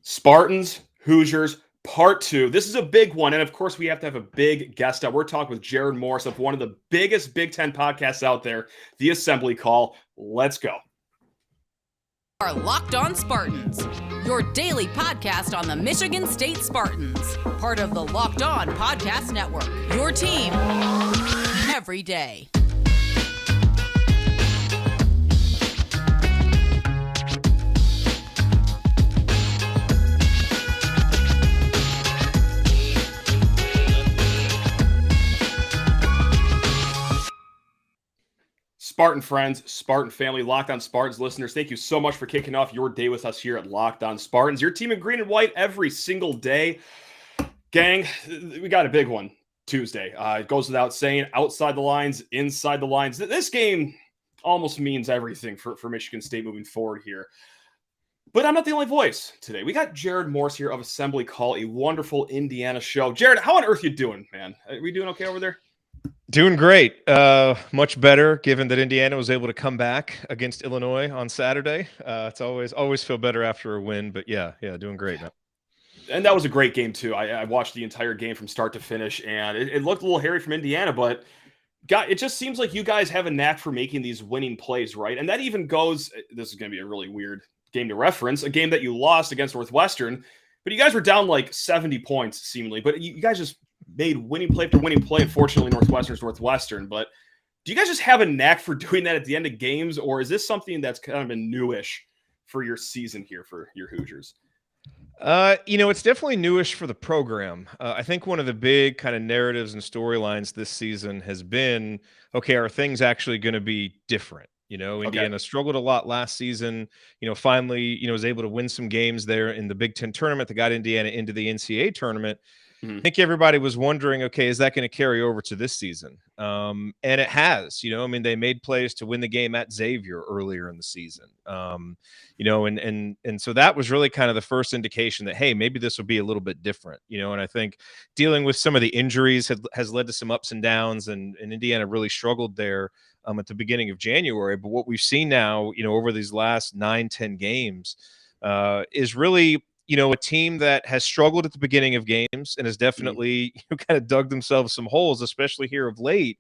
Spartans, Hoosiers, part two. This is a big one. And of course, we have to have a big guest out. We're talking with Jerod Morris of one of the biggest Big Ten podcasts out there, The Assembly Call. Let's go. Are Locked On Spartans, your daily podcast on the Michigan State Spartans, part of the Locked On Podcast Network, your team every day. Spartan friends, Spartan family, Locked On Spartans listeners, thank you so much for kicking off your day with us here at Locked On Spartans. Your team in green and white every single day. Gang, we got a big one Tuesday. It goes without saying, outside the lines, inside the lines. This game almost means everything for Michigan State moving forward here. But I'm not the only voice today. We got Jerod Morris here of Assembly Call, a wonderful Indiana show. Jerod, how on earth you doing, man? Are we doing okay over there? Doing great. Much better given that Indiana was able to come back against Illinois on Saturday. It's always feel better after a win, but yeah, doing great now. And that was a great game too. I watched the entire game from start to finish, and it looked a little hairy from Indiana, but it just seems like you guys have a knack for making these winning plays, right? And that even goes, this is going to be a really weird game to reference, a game that you lost against Northwestern, but you guys were down like 70 points seemingly, but you guys just made winning play after winning play. Unfortunately, Northwestern's Northwestern. But do you guys just have a knack for doing that at the end of games, or is this something that's kind of been newish for your season here for your Hoosiers? It's definitely newish for the program. I think one of the big kind of narratives and storylines this season has been, okay, are things actually going to be different? Indiana struggled a lot last season, finally, was able to win some games there in the Big Ten tournament that got Indiana into the NCAA tournament. I think everybody was wondering, okay, is that going to carry over to this season? And it has, they made plays to win the game at Xavier earlier in the season. And so that was really kind of the first indication that, hey, maybe this will be a little bit different, and I think dealing with some of the injuries has led to some ups and downs, and Indiana really struggled there at the beginning of January. But what we've seen now, over these last 9-10 games is really, a team that has struggled at the beginning of games and has definitely kind of dug themselves some holes, especially here of late.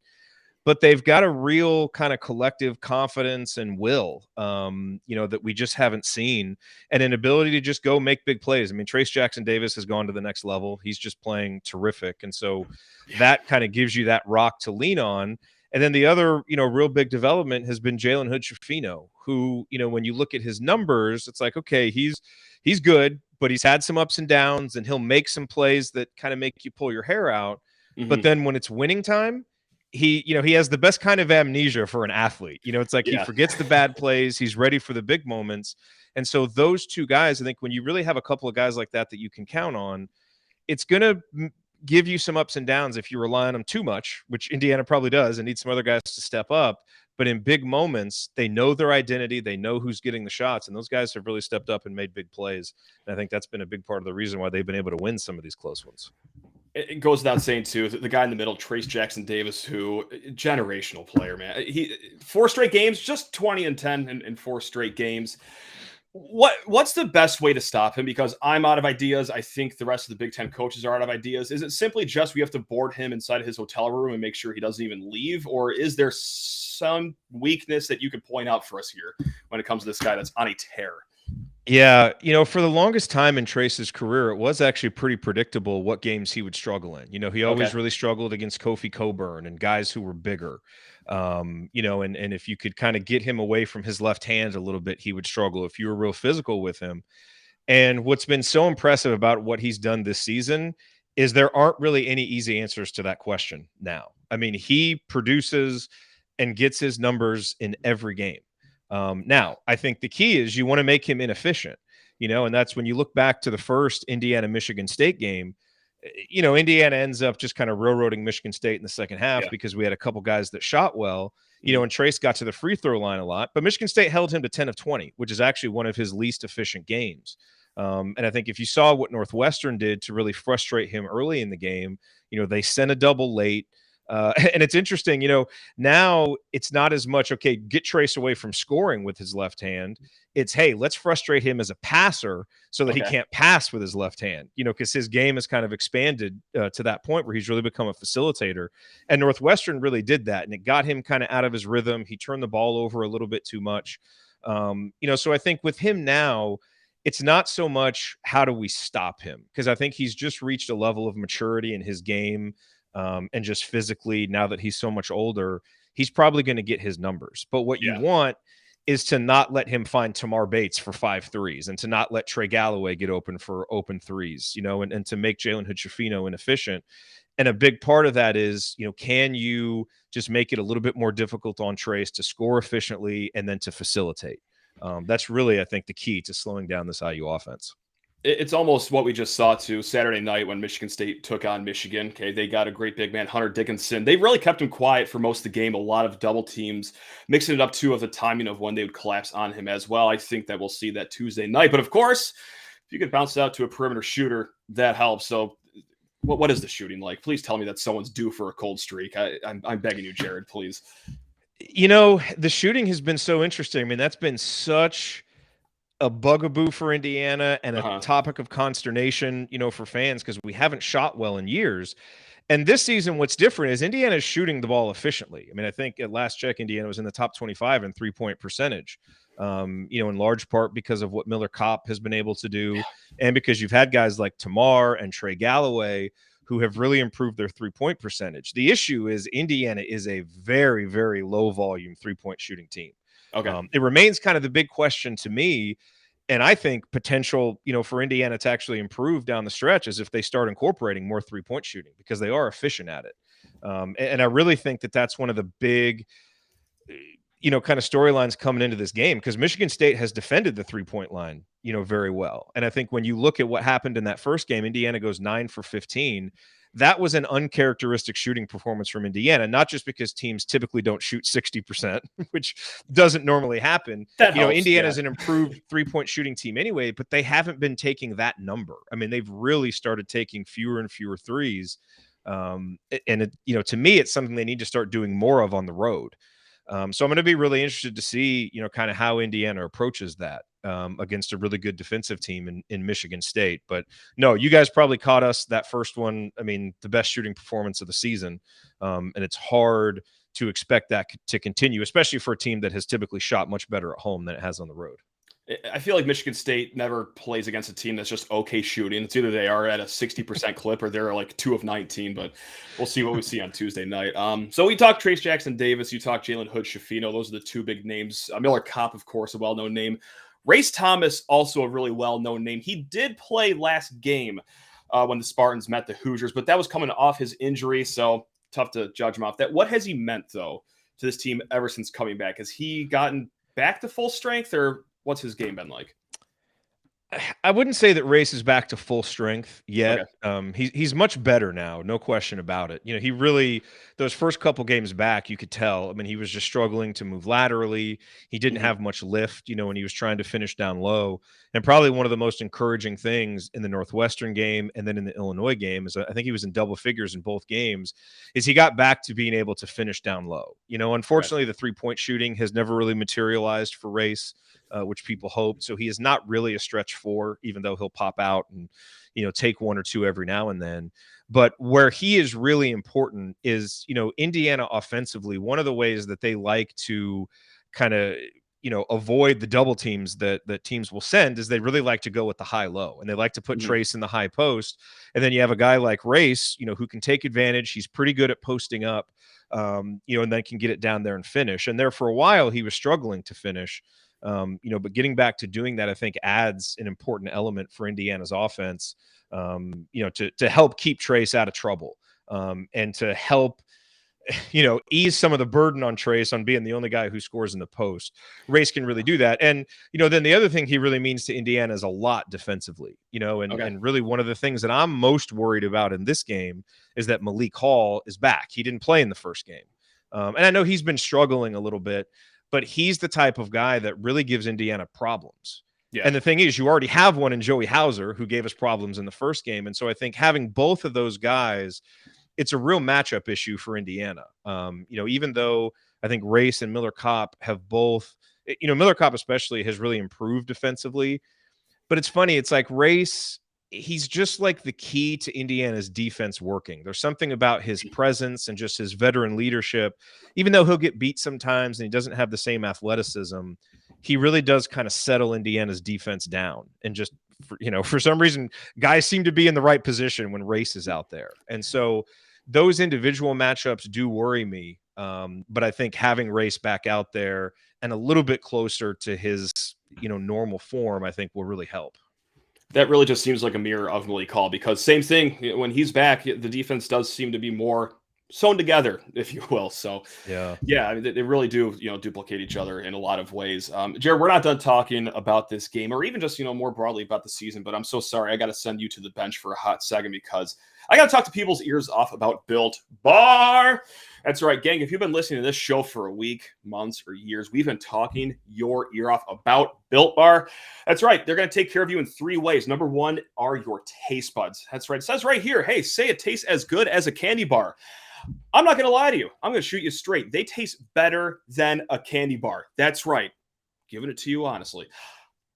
But they've got a real kind of collective confidence and will, that we just haven't seen, and an ability to just go make big plays. I mean, Trayce Jackson-Davis has gone to the next level. He's just playing terrific. And so that kind of gives you that rock to lean on. And then the other, real big development has been Jalen Hood-Schifino, who, when you look at his numbers, it's like, okay, he's good, but he's had some ups and downs, and he'll make some plays that kind of make you pull your hair out. But then when it's winning time, he has the best kind of amnesia for an athlete. It's like he forgets the bad plays. He's ready for the big moments. And so those two guys, I think when you really have a couple of guys like that you can count on, it's going to give you some ups and downs if you rely on them too much, which Indiana probably does, and needs some other guys to step up. But in big moments, they know their identity. They know who's getting the shots, and those guys have really stepped up and made big plays. And I think that's been a big part of the reason why they've been able to win some of these close ones. It goes without saying, too, the guy in the middle, Trayce Jackson-Davis, who generational player, man. He 4 straight games, just 20 and 10 in 4 straight games. What's the best way to stop him? Because I'm out of ideas. I think the rest of the Big Ten coaches are out of ideas. Is it simply just we have to board him inside of his hotel room and make sure he doesn't even leave? Or is there some weakness that you could point out for us here when it comes to this guy that's on a tear? Yeah, for the longest time in Trayce's career, it was actually pretty predictable what games he would struggle in. He always really struggled against Kofi Coburn and guys who were bigger. And if you could kind of get him away from his left hand a little bit, he would struggle if you were real physical with him. And what's been so impressive about what he's done this season is there aren't really any easy answers to that question now. I mean, he produces and gets his numbers in every game. Now, I think the key is you want to make him inefficient, and that's when you look back to the first Indiana-Michigan State game. Indiana ends up just kind of railroading Michigan State in the second half because we had a couple guys that shot well, and Trayce got to the free throw line a lot, but Michigan State held him to 10 of 20, which is actually one of his least efficient games. And I think if you saw what Northwestern did to really frustrate him early in the game, they sent a double late. And it's interesting, now it's not as much, okay, get Trayce away from scoring with his left hand. It's, hey, let's frustrate him as a passer so that he can't pass with his left hand, because his game has kind of expanded to that point where he's really become a facilitator. And Northwestern really did that, and it got him kind of out of his rhythm. He turned the ball over a little bit too much. So I think with him now, it's not so much how do we stop him, because I think he's just reached a level of maturity in his game, and just physically, now that he's so much older, he's probably going to get his numbers. But what you want is to not let him find Tamar Bates for 5 threes, and to not let Trey Galloway get open for open threes, and to make Jalen Hood-Schifino inefficient. And a big part of that is, can you just make it a little bit more difficult on Trayce to score efficiently and then to facilitate? That's really, I think, the key to slowing down this IU offense. It's almost what we just saw too Saturday night when Michigan State took on Michigan. Okay, they got a great big man, Hunter Dickinson. They really kept him quiet for most of the game. A lot of double teams, mixing it up too of the timing of when they would collapse on him as well. I think that we'll see that Tuesday night. But of course, if you could bounce it out to a perimeter shooter, that helps. So what is the shooting like? Please tell me that someone's due for a cold streak. I'm begging you, Jerod, please. The shooting has been so interesting. I mean, that's been such a bugaboo for Indiana and a topic of consternation, for fans, because we haven't shot well in years. And this season, what's different is Indiana is shooting the ball efficiently. I mean, I think at last check, Indiana was in the top 25 in 3-point percentage, in large part because of what Miller Kopp has been able to do. And because you've had guys like Tamar and Trey Galloway who have really improved their 3-point percentage. The issue is Indiana is a very, very low volume 3-point shooting team. Okay. It remains kind of the big question to me. And I think potential, for Indiana to actually improve down the stretch is if they start incorporating more 3-point shooting, because they are efficient at it. And I really think that that's one of the big, kind of storylines coming into this game, because Michigan State has defended the 3-point line, very well. And I think when you look at what happened in that first game, Indiana goes 9 for 15. That was an uncharacteristic shooting performance from Indiana, not just because teams typically don't shoot 60%, which doesn't normally happen. Indiana's an improved 3-point shooting team anyway, but they haven't been taking that number. I mean, they've really started taking fewer and fewer threes. To me, it's something they need to start doing more of on the road. So I'm going to be really interested to see, kind of how Indiana approaches that against a really good defensive team in Michigan State. But no, you guys probably caught us that first one. I mean, the best shooting performance of the season. And it's hard to expect that to continue, especially for a team that has typically shot much better at home than it has on the road. I feel like Michigan State never plays against a team that's just okay shooting. It's either they are at a 60% clip or they're like 2 of 19, but we'll see what we see on Tuesday night. So we talked Trayce Jackson-Davis. You talked Jalen Hood-Schifino. Those are the 2 big names. Miller Kopp, of course, a well-known name. Race Thomas, also a really well-known name. He did play last game when the Spartans met the Hoosiers, but that was coming off his injury, so tough to judge him off that. What has he meant, though, to this team ever since coming back? Has he gotten back to full strength, or what's his game been like? I wouldn't say that Race is back to full strength yet. Okay. He's much better now, no question about it. He really, those first couple games back, you could tell. I mean, he was just struggling to move laterally. He didn't have much lift, when he was trying to finish down low. And probably one of the most encouraging things in the Northwestern game and then in the Illinois game is, I think he was in double figures in both games, is he got back to being able to finish down low. Unfortunately, the 3-point shooting has never really materialized for Race, which people hoped. So he is not really a stretch 4, even though he'll pop out and, take 1 or 2 every now and then. But where he is really important is, Indiana offensively, one of the ways that they like to kind of, avoid the double teams that teams will send is they really like to go with the high-low, and they like to put Trayce in the high post. And then you have a guy like Race, who can take advantage. He's pretty good at posting up, and then can get it down there and finish. And there for a while, he was struggling to finish. But getting back to doing that, I think adds an important element for Indiana's offense, to help keep Trayce out of trouble, and to help, ease some of the burden on Trayce on being the only guy who scores in the post. Race can really do that. And, then the other thing he really means to Indiana is a lot defensively, and really one of the things that I'm most worried about in this game is that Malik Hall is back. He didn't play in the first game. And I know he's been struggling a little bit, but he's the type of guy that really gives Indiana problems. Yeah. And the thing is, you already have one in Joey Hauser who gave us problems in the first game. And so I think having both of those guys, it's a real matchup issue for Indiana. Even though I think Race and Miller Kopp have both, Miller Kopp especially has really improved defensively. But it's funny. It's like Race, he's just like the key to Indiana's defense working. There's something about his presence and just his veteran leadership. Even though he'll get beat sometimes and he doesn't have the same athleticism, he really does kind of settle Indiana's defense down. And just, for some reason, guys seem to be in the right position when Race is out there. And so those individual matchups do worry me. But I think having Race back out there and a little bit closer to his, normal form, I think will really help. That really just seems like a mirror of Malik Hall, because same thing, when he's back, the defense does seem to be more sewn together, if you will. So yeah, I mean, they really do, duplicate each other in a lot of ways. Jerod, we're not done talking about this game or even just, more broadly about the season, but I'm so sorry. I got to send you to the bench for a hot second because I got to talk to people's ears off about Built Bar. That's right, gang. If you've been listening to this show for a week, months, or years, we've been talking your ear off about Built Bar. That's right. They're going to take care of you in 3 ways. Number 1 are your taste buds. That's right. It says right here, hey, say it tastes as good as a candy bar. I'm not going to lie to you. I'm going to shoot you straight. They taste better than a candy bar. That's right. Giving it to you honestly.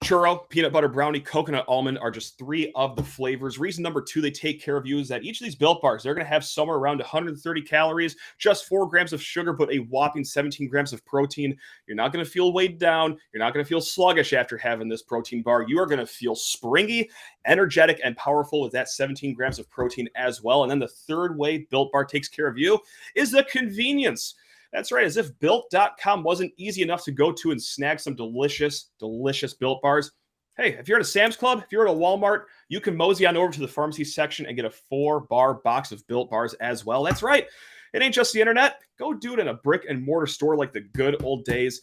Churro, peanut butter brownie, coconut almond are just 3 of the flavors. Reason number 2 they take care of you is that each of these Built Bars, they're going to have somewhere around 130 calories, just 4 grams of sugar, but a whopping 17 grams of protein. You're not going to feel weighed down. You're not going to feel sluggish after having this protein bar. You are going to feel springy, energetic, and powerful with that 17 grams of protein as well. And then the third way Built Bar takes care of you is the convenience. That's right. As if Built.com wasn't easy enough to go to and snag some delicious, delicious Built Bars. Hey, if you're at a Sam's Club, if you're at a Walmart, you can mosey on over to the pharmacy section and get a 4-bar box of Built Bars as well. That's right. It ain't just the internet. Go do it in a brick and mortar store like the good old days.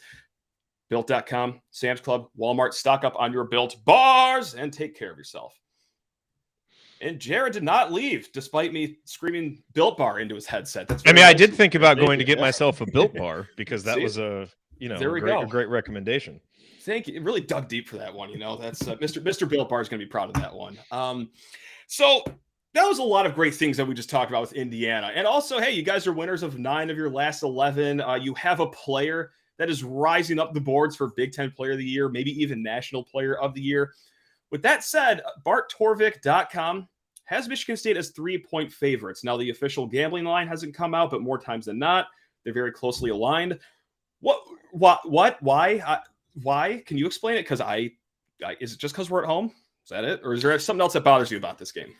Built.com, Sam's Club, Walmart, stock up on your Built Bars and take care of yourself. And Jerod did not leave, despite me screaming Built Bar into his headset. I did think about going to get myself a Built Bar because that was a great recommendation. Thank you. It really dug deep for that one. That's Mr. Built Bar is going to be proud of that one. So that was a lot of great things that we just talked about with Indiana. And also, hey, you guys are winners of 9 of your last 11. You have a player that is rising up the boards for Big Ten Player of the Year, maybe even National Player of the Year. With that said, BartTorvik.com has Michigan State as 3-point favorites. Now, the official gambling line hasn't come out, but more times than not, they're very closely aligned. Why? Can you explain it? Because is it just because we're at home? Is that it? Or is there something else that bothers you about this game?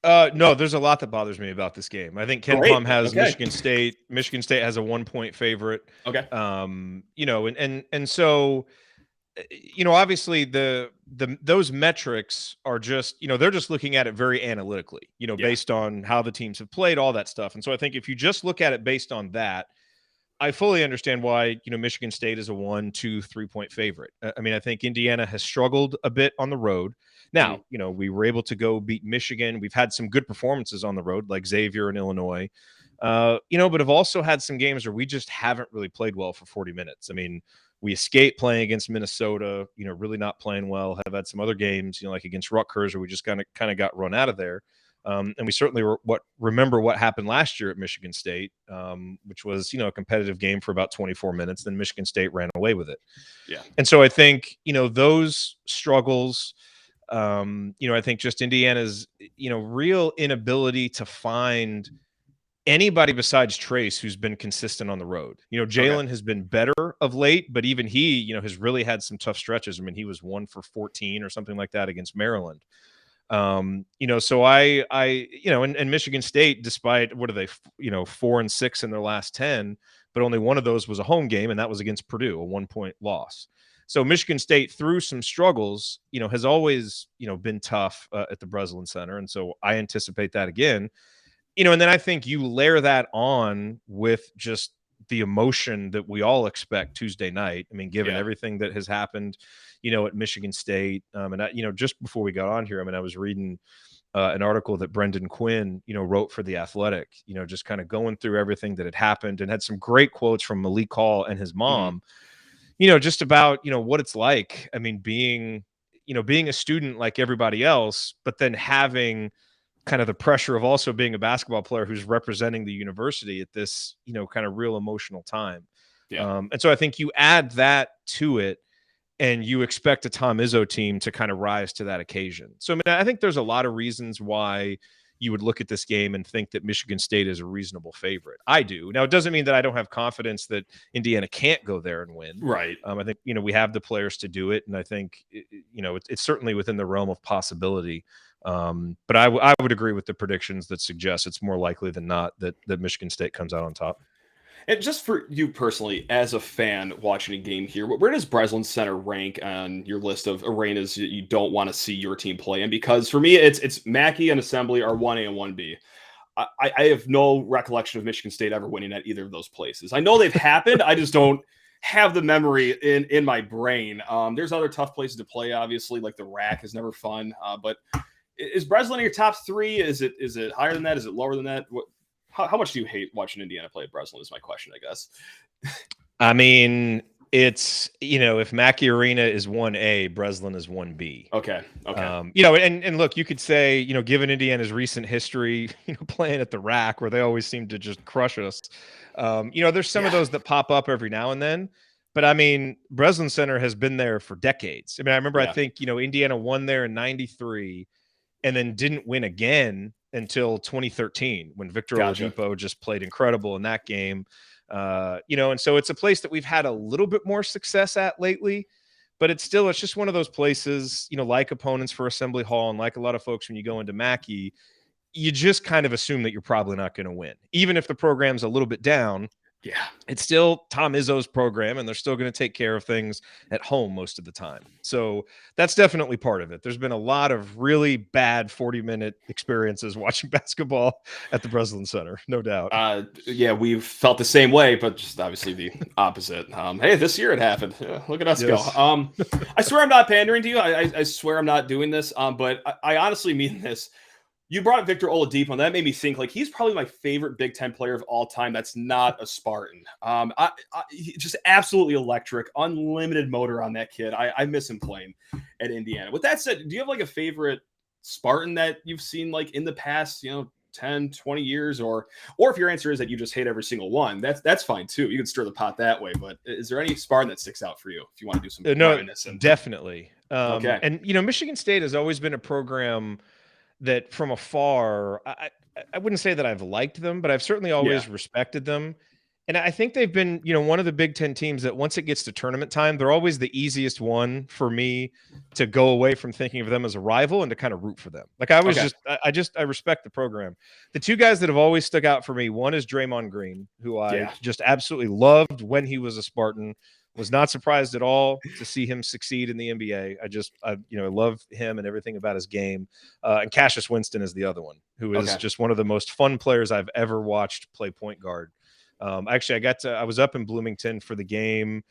No, there's a lot that bothers me about this game. I think Ken Plum has Michigan State. Michigan State has a 1-point favorite. Okay. And so, obviously those metrics are just, they're just looking at it very analytically, based on how the teams have played, all that stuff. And so I think if you just look at it based on that, I fully understand why, Michigan State is a 1, 2, 3-point favorite. I think Indiana has struggled a bit on the road. Now, we were able to go beat Michigan. We've had some good performances on the road, like Xavier in Illinois, but have also had some games where we just haven't really played well for 40 minutes. We escaped playing against Minnesota, really not playing well. Have had some other games, like against Rutgers, where we just kind of got run out of there. And we certainly remember what happened last year at Michigan State, which was, a competitive game for about 24 minutes. Then Michigan State ran away with it. Yeah. And so I think, those struggles, I think just Indiana's, real inability to find anybody besides Trayce who's been consistent on the road. Jalen has been better of late, but even he, has really had some tough stretches. He was 1 for 14 or something like that against Maryland. So and Michigan State, despite, what are they, 4 and 6 in their last 10, but only one of those was a home game, and that was against Purdue, a 1-point loss. So Michigan State, through some struggles, has always, been tough at the Breslin Center. And so I anticipate that again, and then I think you layer that on with just the emotion that we all expect Tuesday night. Given everything that has happened, at Michigan State. Just before we got on here, I was reading an article that Brendan Quinn, wrote for The Athletic, just kind of going through everything that had happened, and had some great quotes from Malik Hall and his mom, just about, what it's like. Being a student like everybody else, but then having kind of the pressure of also being a basketball player who's representing the university at this, kind of real emotional time. Yeah. And so I think you add that to it, and you expect a Tom Izzo team to kind of rise to that occasion. So, I mean, I think there's a lot of reasons why you would look at this game and think that Michigan State is a reasonable favorite. I do. Now, it doesn't mean that I don't have confidence that Indiana can't go there and win. Right. I think, we have the players to do it. And I think, it's certainly within the realm of possibility. But I would agree with the predictions that suggest it's more likely than not that Michigan State comes out on top. And just for you personally, as a fan watching a game here, where does Breslin Center rank on your list of arenas you don't want to see your team play in? Because for me, it's Mackey and Assembly are 1A and 1B. I have no recollection of Michigan State ever winning at either of those places. I know they've happened. I just don't have the memory in my brain. There's other tough places to play, obviously, like the RAC is never fun. But is Breslin in your top three? Is it higher than that? Is it lower than that? How much do you hate watching Indiana play at Breslin is my question, I guess. I mean, it's, if Mackey Arena is 1A, Breslin is 1B. Okay. And look, you could say, given Indiana's recent history, playing at the RAC where they always seem to just crush us, there's some of those that pop up every now and then. But I mean, Breslin Center has been there for decades. I mean, I remember, I think, Indiana won there in 93 and then didn't win again until 2013 when Victor Oladipo just played incredible in that game. And so it's a place that we've had a little bit more success at lately, but it's just one of those places, like opponents for Assembly Hall and like a lot of folks when you go into Mackey, you just kind of assume that you're probably not going to win. Even if the program's a little bit down, it's still Tom Izzo's program, and they're still going to take care of things at home most of the time. So that's definitely part of it. There's been a lot of really bad 40-minute experiences watching basketball at the Breslin Center, no doubt. We've felt the same way, but just obviously the opposite. Hey, this year it happened. Look at us go. I swear I'm not pandering to you. I swear I'm not doing this. But I honestly mean this. You brought up Victor Oladipo, and that made me think he's probably my favorite Big Ten player of all time. That's not a Spartan. Just absolutely electric, unlimited motor on that kid. I miss him playing at Indiana. With that said, do you have a favorite Spartan that you've seen in the past, 10, 20 years, or if your answer is that you just hate every single one, that's fine too. You can stir the pot that way. But is there any Spartan that sticks out for you if you want to do some? No, definitely. Okay. And Michigan State has always been a program that from afar, I wouldn't say that I've liked them, but I've certainly always respected them. And I think they've been, one of the Big Ten teams that once it gets to tournament time, they're always the easiest one for me to go away from thinking of them as a rival and to kind of root for them. I respect the program. The two guys that have always stuck out for me, one is Draymond Green, who I just absolutely loved when he was a Spartan. Was not surprised at all to see him succeed in the NBA. I love him and everything about his game. And Cassius Winston is the other one, who is just one of the most fun players I've ever watched play point guard. Actually, I was up in Bloomington for the game.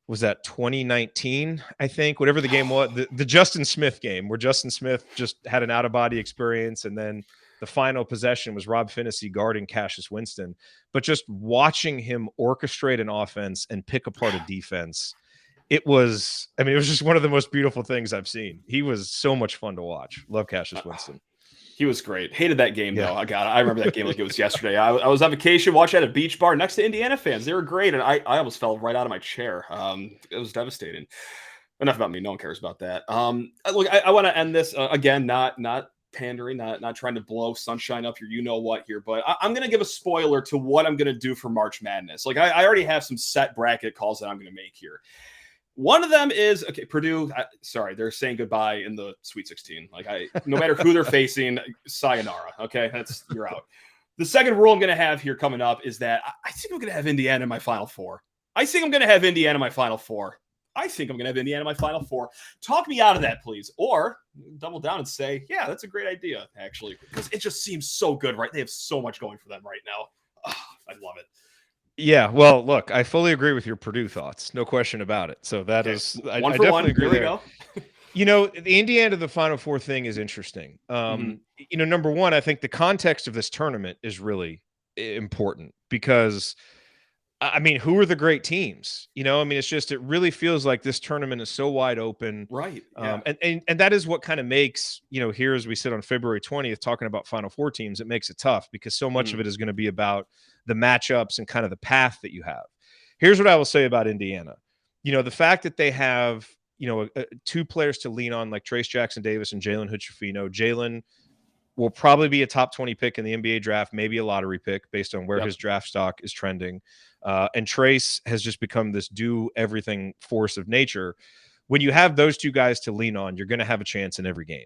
Was that 2019? I think whatever the game was, the Justin Smith game, where Justin Smith just had an out of body experience, and then the final possession was Rob Finney guarding Cassius Winston. But just watching him orchestrate an offense and pick apart a defense, it was just one of the most beautiful things I've seen. He was so much fun to watch. Love Cassius Winston. He was great. Hated that game, though. I remember that game like it was yesterday. I was on vacation, watching at a beach bar next to Indiana fans. They were great, and I almost fell right out of my chair. It was devastating. Enough about me. No one cares about that. Look, I want to end this, again, not pandering, not trying to blow sunshine up your you-know-what here, but I'm going to give a spoiler to what I'm going to do for March Madness. I already have some set bracket calls that I'm going to make here. One of them is, Purdue, they're saying goodbye in the Sweet 16. No matter who they're facing, sayonara, okay? You're out. The second rule I'm going to have here coming up is that I think I'm going to have Indiana in my Final Four. Talk me out of that, please. Or double down and say, yeah, that's a great idea, actually, because it just seems so good, right? They have so much going for them right now. I love it. Yeah, well, look, I fully agree with your Purdue thoughts. No question about it. So that is, I definitely agree. Here we go. The Indiana to the Final Four thing is interesting. Number one, I think the context of this tournament is really important because, who are the great teams? It really feels like this tournament is so wide open. Right. Yeah. And that is what kind of makes, here as we sit on February 20th talking about Final Four teams, it makes it tough because so much of it is going to be about the matchups and kind of the path that you have. Here's what I will say about Indiana. The fact that they have, two players to lean on like Trayce Jackson-Davis and Jalen Hood-Schifino. Jalen will probably be a top 20 pick in the NBA draft, maybe a lottery pick based on where his draft stock is trending. And Trayce has just become this do everything force of nature. When you have those two guys to lean on, you're going to have a chance in every game.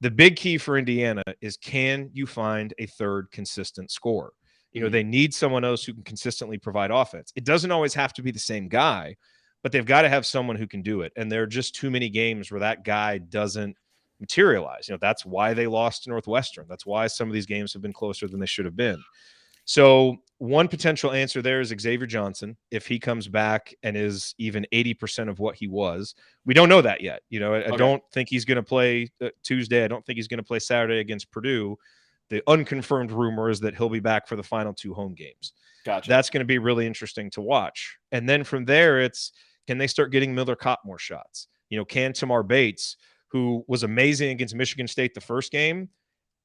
The big key for Indiana is, can you find a third consistent scorer? They need someone else who can consistently provide offense. It doesn't always have to be the same guy, but they've got to have someone who can do it. And there are just too many games where that guy doesn't materialize. That's why they lost to Northwestern. That's why some of these games have been closer than they should have been. So one potential answer there is Xavier Johnson. If he comes back and is even 80% of what he was, we don't know that yet. I don't think he's going to play Tuesday. I don't think he's going to play Saturday against Purdue. The unconfirmed rumor is that he'll be back for the final 2 home games. Gotcha. That's going to be really interesting to watch. And then from there, it's, can they start getting Miller Kopp more shots? Can Tamar Bates, who was amazing against Michigan State the first game,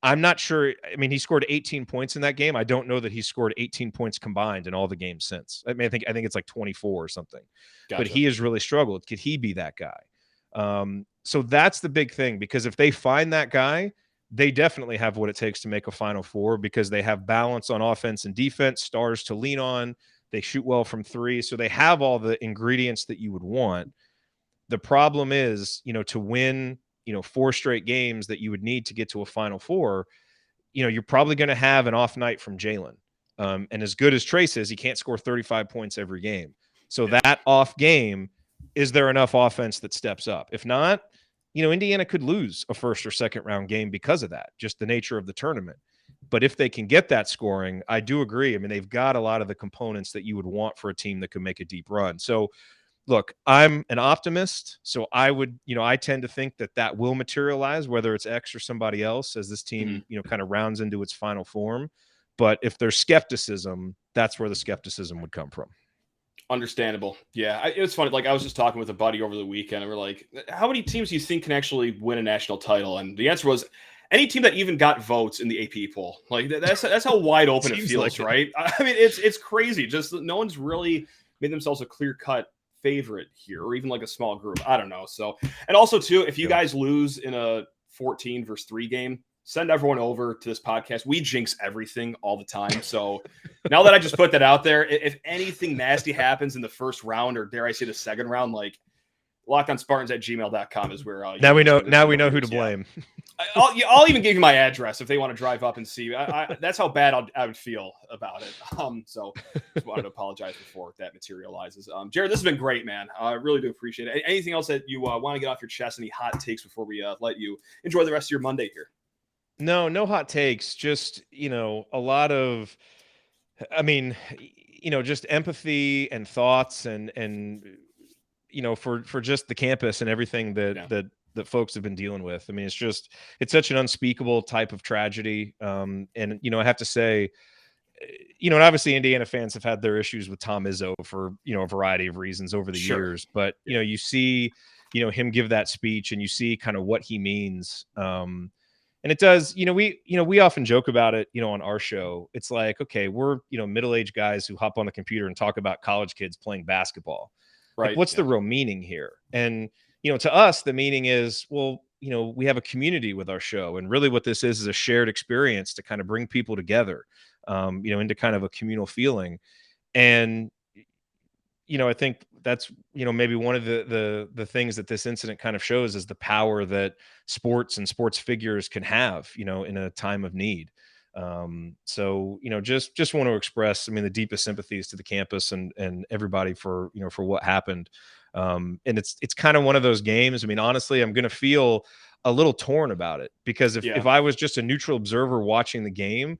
I'm not sure. I mean, he scored 18 points in that game. I don't know that he scored 18 points combined in all the games since. I think it's like 24 or something. Gotcha. But he has really struggled. Could he be that guy? So that's the big thing, because if they find that guy, they definitely have what it takes to make a Final Four, because they have balance on offense and defense, stars to lean on. They shoot well from 3. So they have all the ingredients that you would want. The problem is, to win, 4 straight games that you would need to get to a Final Four, you're probably going to have an off night from Jalen. And as good as Trayce is, he can't score 35 points every game. So that off game, is there enough offense that steps up? If not, Indiana could lose a first or second round game because of that, just the nature of the tournament. But if they can get that scoring, I do agree. I mean, they've got a lot of the components that you would want for a team that can make a deep run. So look, I'm an optimist, so I tend to think that will materialize, whether it's X or somebody else, as this team, kind of rounds into its final form. But if there's skepticism, that's where the skepticism would come from. Understandable. Yeah, it's funny. Like, I was just talking with a buddy over the weekend, and we're like, how many teams do you think can actually win a national title? And the answer was any team that even got votes in the AP poll. Like, that's how wide open it feels, like right? I mean, it's crazy. Just no one's really made themselves a clear-cut favorite here, or even like a small group. I don't know. So, and also too, if you guys lose in a 14-3 game, send everyone over to this podcast. We jinx everything all the time. So now that I just put that out there, if anything nasty happens in the first round, or dare I say the second round, like lockedonspartans@gmail.com is where now we know who to blame. I'll even give you my address if they want to drive up and see. That's how bad I would feel about it. So just wanted to apologize before that materializes. Jerod, this has been great, man. I really do appreciate it. Anything else that you want to get off your chest? Any hot takes before we let you enjoy the rest of your Monday here? No hot takes. Just, a lot of, just empathy and thoughts and for just the campus and everything that folks have been dealing with. I mean, it's such an unspeakable type of tragedy. And, I have to say, and obviously Indiana fans have had their issues with Tom Izzo for, a variety of reasons over the years, but, you see, him give that speech and you see kind of what he means. And it does, we often joke about it, on our show. It's like, okay, we're, middle-aged guys who hop on the computer and talk about college kids playing basketball. Right. Like, what's the real meaning here? And, to us, the meaning is, well, we have a community with our show. And really what this is a shared experience to kind of bring people together, into kind of a communal feeling. And, I think that's, maybe one of the things that this incident kind of shows is the power that sports and sports figures can have, in a time of need. So, just want to express, the deepest sympathies to the campus and everybody for what happened. And it's kind of one of those games. Honestly, I'm going to feel a little torn about it, because if I was just a neutral observer watching the game,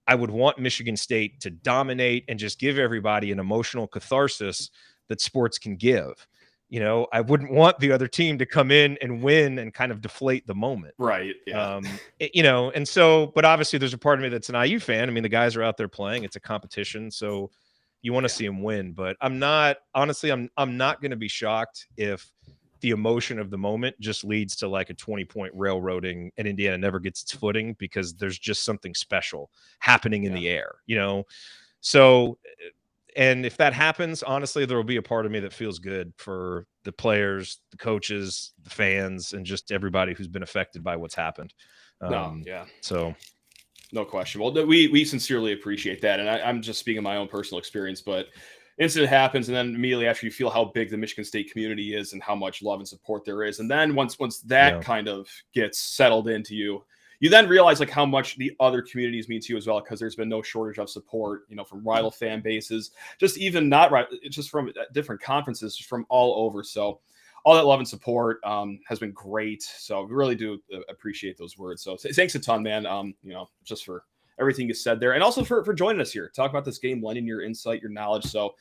I would want Michigan State to dominate and just give everybody an emotional catharsis that sports can give. I wouldn't want the other team to come in and win and kind of deflate the moment. Right. Yeah. And so, but obviously there's a part of me that's an IU fan. The guys are out there playing, it's a competition. So you want to see them win, but I'm not going to be shocked if the emotion of the moment just leads to like a 20-point railroading and Indiana never gets its footing, because there's just something special happening in the air, So And if that happens, honestly, there will be a part of me that feels good for the players, the coaches, the fans, and just everybody who's been affected by what's happened. So no question. Well, we sincerely appreciate that. And I'm just speaking of my own personal experience, but incident happens. And then immediately after, you feel how big the Michigan State community is and how much love and support there is. And then once that kind of gets settled into you, you then realize like how much the other communities mean to you as well, because there's been no shortage of support, from rival fan bases, just even not right, just from different conferences, just from all over. So all that love and support has been great. So we really do appreciate those words. So thanks a ton, man. Just for everything you said there, and also for joining us here, talk about this game, lending your insight, your knowledge. So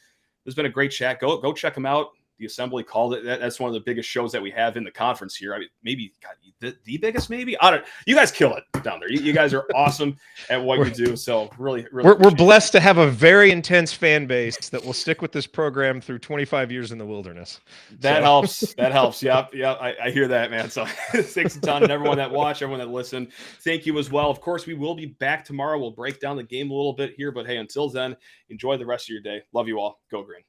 there's been a great chat. Go check them out. The Assembly called it. That's one of the biggest shows that we have in the conference here. I mean, maybe the biggest, maybe. I don't. You guys kill it down there. You guys are awesome at what you do. So really we're blessed to have a very intense fan base that will stick with this program through 25 years in the wilderness. That helps. That helps. Yep. I hear that, man. So thanks a ton, and everyone that watched, everyone that listened, thank you as well. Of course, we will be back tomorrow. We'll break down the game a little bit here, but hey, until then, enjoy the rest of your day. Love you all. Go Green.